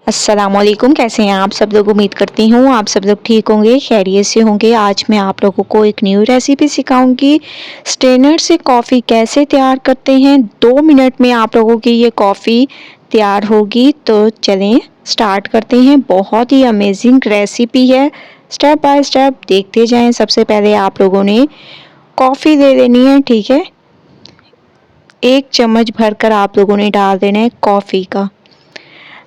अस्सलामुअलैकुम। कैसे हैं आप सब लोग। उम्मीद करती हूँ आप सब लोग ठीक होंगे, खैरियत से होंगे। आज मैं आप लोगों को एक न्यू रेसिपी सिखाऊंगी। स्ट्रेनर से कॉफ़ी कैसे तैयार करते हैं। 2 मिनट में आप लोगों की ये कॉफ़ी तैयार होगी। तो चलें स्टार्ट करते हैं। बहुत ही अमेजिंग रेसिपी है, स्टेप बाय स्टेप देखते जाएं। सबसे पहले आप लोगों ने कॉफ़ी ले लेनी है, ठीक है। 1 चम्मच भरकर आप लोगों ने डाल देना है कॉफ़ी का।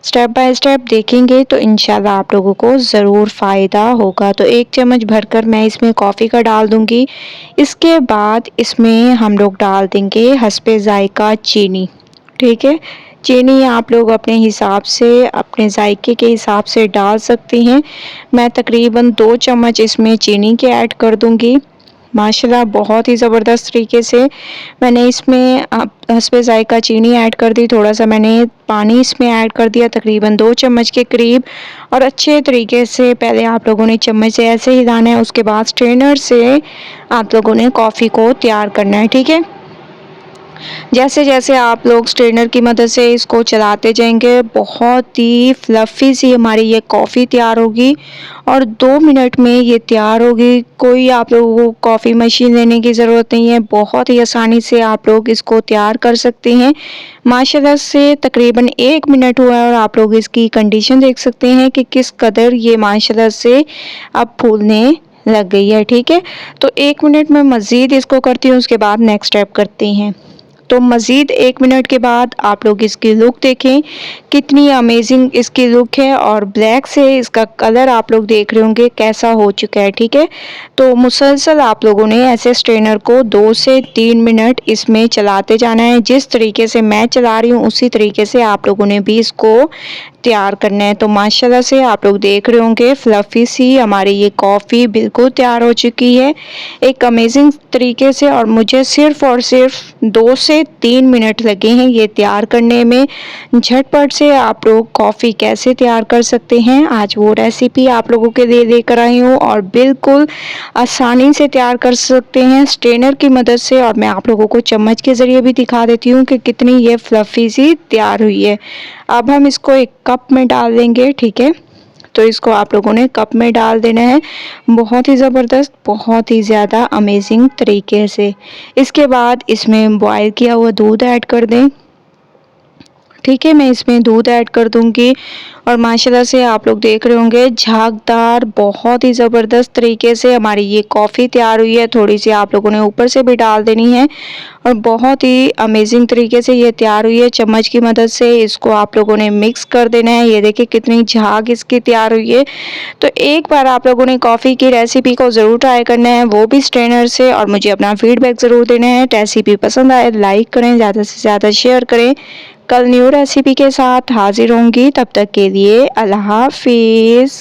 स्टेप बाय स्टेप देखेंगे तो इंशाल्लाह आप लोगों को ज़रूर फ़ायदा होगा। तो 1 चम्मच भरकर मैं इसमें कॉफ़ी का डाल दूंगी। इसके बाद इसमें हम लोग डाल देंगे हस्बे ज़ायक़ा चीनी, ठीक है। चीनी आप लोग अपने हिसाब से, अपने जायके के हिसाब से डाल सकते हैं। मैं तकरीबन 2 चम्मच इसमें चीनी के ऐड कर दूंगी। माशाल्लाह बहुत ही ज़बरदस्त तरीके से मैंने इसमें हस्बे ज़ायक़ा चीनी ऐड कर दी। थोड़ा सा मैंने पानी इसमें ऐड कर दिया, तकरीबन 2 चम्मच के करीब। और अच्छे तरीके से पहले आप लोगों ने चम्मच से ऐसे हिलाना है। उसके बाद स्ट्रेनर से आप लोगों ने कॉफ़ी को तैयार करना है, ठीक है। जैसे जैसे आप लोग स्ट्रेनर की मदद से इसको चलाते जाएंगे, बहुत ही फ्लफ़ी सी हमारी ये कॉफ़ी तैयार होगी और 2 मिनट में ये तैयार होगी। कोई आप लोगों को कॉफ़ी मशीन लेने की ज़रूरत नहीं है। बहुत ही आसानी से आप लोग इसको तैयार कर सकते हैं। माशाल्लाह से तकरीबन 1 मिनट हुआ है और आप लोग इसकी कंडीशन देख सकते हैं कि किस कदर ये माशाल्लाह से अब फूलने लग गई है, ठीक है। तो 1 मिनट में मज़ीद इसको करती हूँ, उसके बाद नेक्स्ट स्टेप करते हैं। तो मज़ीद 1 मिनट के बाद आप लोग इसकी लुक देखें, कितनी अमेजिंग इसकी लुक है। और ब्लैक से इसका कलर आप लोग देख रहे होंगे कैसा हो चुका है, ठीक है। तो मुसलसल आप लोगों ने ऐसे स्ट्रेनर को 2 से 3 मिनट इसमें चलाते जाना है। जिस तरीके से मैं चला रही हूँ उसी तरीके से आप लोगों ने भी इसको तैयार करना है। तो माशाल्लाह से आप लोग देख रहे होंगे फ्लफ़ी सी हमारी ये कॉफ़ी बिल्कुल तैयार हो चुकी है एक अमेजिंग तरीके से। और मुझे सिर्फ़ और सिर्फ 2 से 3 मिनट लगे हैं ये तैयार करने में। झटपट से आप लोग कॉफ़ी कैसे तैयार कर सकते हैं, आज वो रेसिपी आप लोगों के लिए लेकर आई हूँ और बिल्कुल आसानी से तैयार कर सकते हैं स्ट्रेनर की मदद से। और मैं आप लोगों को चम्मच के ज़रिए भी दिखा देती हूँ कि कितनी ये फ्लफ़ी सी तैयार हुई है। अब हम इसको एक कप में डाल देंगे, ठीक है। तो इसको आप लोगों ने कप में डाल देना है, बहुत ही ज़बरदस्त, बहुत ही ज़्यादा अमेजिंग तरीके से। इसके बाद इसमें बॉयल किया हुआ दूध ऐड कर दें, ठीक है। मैं इसमें दूध ऐड कर दूंगी और माशाल्लाह से आप लोग देख रहे होंगे झागदार बहुत ही ज़बरदस्त तरीके से हमारी ये कॉफ़ी तैयार हुई है। थोड़ी सी आप लोगों ने ऊपर से भी डाल देनी है और बहुत ही अमेजिंग तरीके से ये तैयार हुई है। चम्मच की मदद से इसको आप लोगों ने मिक्स कर देना है। ये देखिए कितनी झाग इसकी तैयार हुई है। तो एक बार आप लोगों ने कॉफ़ी की रेसिपी को ज़रूर ट्राई करना है, वो भी स्ट्रेनर से। और मुझे अपना फीडबैक ज़रूर देना है। रेसिपी पसंद आए लाइक करें, ज़्यादा से ज़्यादा शेयर करें। कल न्यू रेसिपी के साथ हाजिर होंगी, तब तक के लिए अल्लाह हाफिज़।